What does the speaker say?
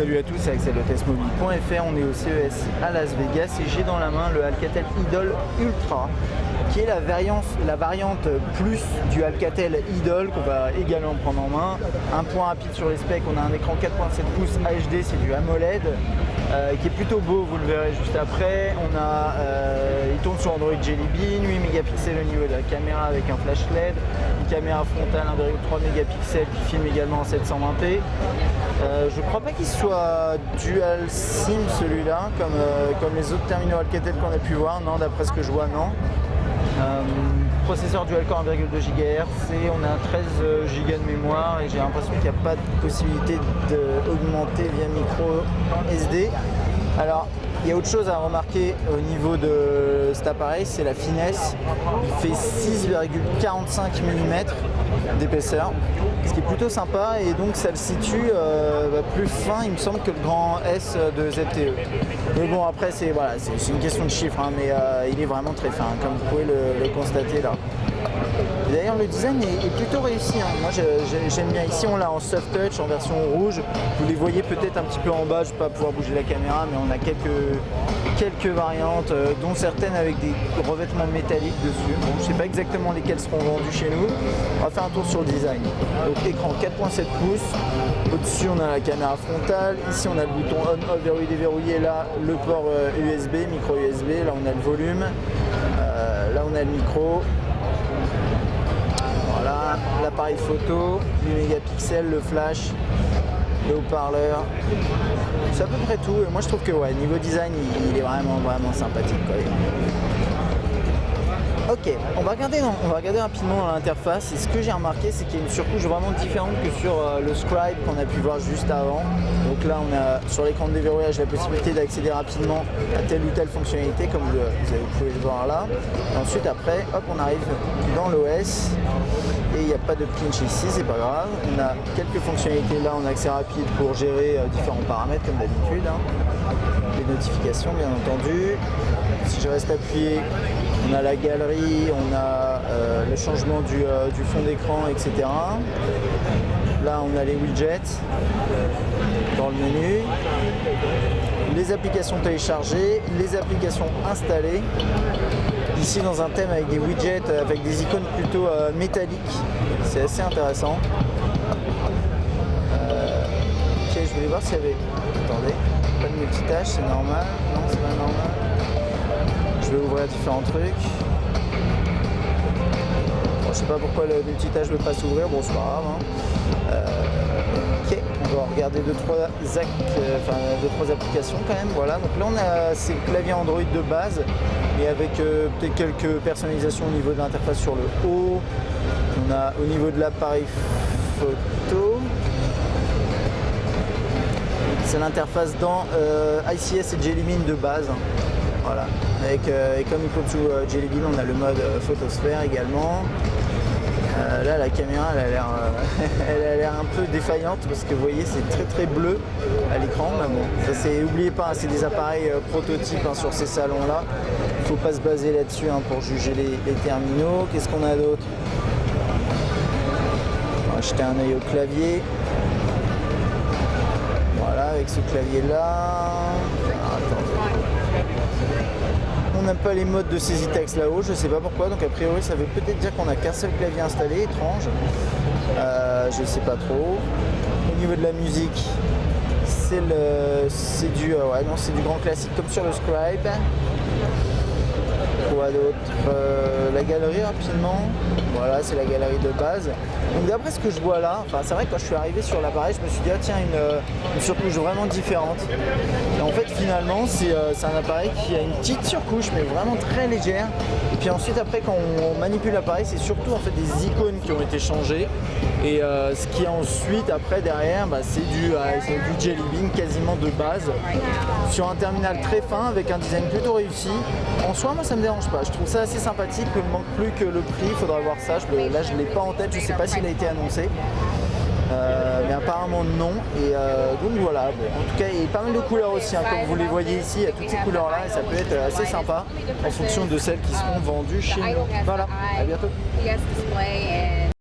Salut à tous, c'est Axel de testmobile.fr, on est au CES à Las Vegas et j'ai dans la main le Alcatel Idol Ultra qui est la variante plus du Alcatel Idol qu'on va également prendre en main. Un point rapide sur les specs, on a un écran 4.7 pouces HD, c'est du AMOLED qui est plutôt beau, vous le verrez juste après. Il tourne sur Android Jelly Bean, 8 mégapixels au niveau de la caméra avec un flash LED, une caméra frontale 1,3 mégapixels qui filme également en 720p. Je crois pas qu'il soit dual SIM celui-là, comme les autres terminaux Alcatel qu'on a pu voir, non, d'après ce que je vois, non. Processeur dual-core 1,2 GHz et on a 13 Go de mémoire et j'ai l'impression qu'il n'y a pas de possibilité d'augmenter via micro SD. Alors, il y a autre chose à remarquer au niveau de cet appareil, c'est la finesse. Il fait 6,45 mm d'épaisseur, ce qui est plutôt sympa et donc ça le situe plus fin, il me semble, que le grand S de ZTE. Mais bon, après, c'est une question de chiffres, hein, mais il est vraiment très fin, comme vous pouvez le constater là. D'ailleurs, le design est plutôt réussi, hein. Moi j'aime bien. Ici on l'a en soft touch, en version rouge. Vous les voyez peut-être un petit peu en bas, je ne vais pas pouvoir bouger la caméra, mais on a quelques variantes, dont certaines avec des revêtements métalliques dessus. Bon, je ne sais pas exactement lesquelles seront vendues chez nous. On va faire un tour sur le design. Donc écran 4.7 pouces, au-dessus on a la caméra frontale, ici on a le bouton on-off, verrouiller, déverrouiller, là le port USB, micro USB, là on a le volume, là on a le micro. Voilà, l'appareil photo, 8 mégapixels, le flash, le haut-parleur, c'est à peu près tout. Et moi je trouve que niveau design il est vraiment sympathique, quoi. Ok, on va regarder rapidement l'interface et ce que j'ai remarqué c'est qu'il y a une surcouche vraiment différente que sur le Scribe qu'on a pu voir juste avant. Donc là on a sur l'écran de déverrouillage la possibilité d'accéder rapidement à telle ou telle fonctionnalité comme vous pouvez le voir là. Et ensuite après hop on arrive dans l'OS et il n'y a pas de pinch ici, c'est pas grave. On a quelques fonctionnalités là en accès rapide pour gérer différents paramètres comme d'habitude, hein. Les notifications bien entendu. Si je reste appuyé, on a la galerie, on a le changement du fond d'écran, etc. Là, on a les widgets dans le menu, les applications téléchargées, les applications installées. Ici, dans un thème avec des widgets, avec des icônes plutôt métalliques, c'est assez intéressant. Ok, je voulais voir s'il y avait... Attendez, pas de multitâche, c'est normal. Non, c'est pas normal. Je vais ouvrir différents trucs. Bon, je sais pas pourquoi le multitâche ne veut pas s'ouvrir, bon c'est pas grave, hein. Ok, on va regarder 2-3 applications quand même. Voilà, donc là on a ces claviers Android de base, mais avec peut-être quelques personnalisations au niveau de l'interface sur le haut. On a au niveau de l'appareil photo. C'est l'interface dans ICS et Jelly Bean de base. Voilà, et comme il faut sous Jelly Bean, on a le mode photosphère également. Là, la caméra, elle a l'air un peu défaillante parce que vous voyez, c'est très bleu à l'écran. Mais bon, ça c'est, oubliez pas, c'est des appareils prototypes, hein, sur ces salons-là. Il ne faut pas se baser là-dessus, hein, pour juger les terminaux. Qu'est-ce qu'on a d'autre? On va jeter un œil au clavier. Voilà, avec ce clavier-là. On n'a pas les modes de saisie texte là-haut, je sais pas pourquoi, donc a priori ça veut peut-être dire qu'on n'a qu'un seul clavier installé, étrange. Je sais pas trop. Au niveau de la musique, c'est du grand classique comme sur le Scribe. Quoi d'autre? La galerie rapidement, voilà, c'est la galerie de base. Donc d'après ce que je vois là, c'est vrai que quand je suis arrivé sur l'appareil, je me suis dit, ah tiens, une surcouche vraiment différente. Et en fait finalement c'est un appareil qui a une petite surcouche mais vraiment très légère. Et puis ensuite après quand on manipule l'appareil, c'est surtout en fait des icônes qui ont été changées. Et ce qui est ensuite après derrière, c'est du Jelly Bean quasiment de base. Sur un terminal très fin avec un design plutôt réussi. En soi moi ça me dérange pas, je trouve ça assez sympathique, il ne manque plus que le prix, il faudra voir ça, là je ne l'ai pas en tête, je ne sais pas s'il a été annoncé, mais apparemment non, et donc voilà, bon, en tout cas il y a pas mal de couleurs aussi, hein, comme vous les voyez ici, il y a toutes ces couleurs là et ça peut être assez sympa en fonction de celles qui seront vendues chez nous. Voilà, à bientôt.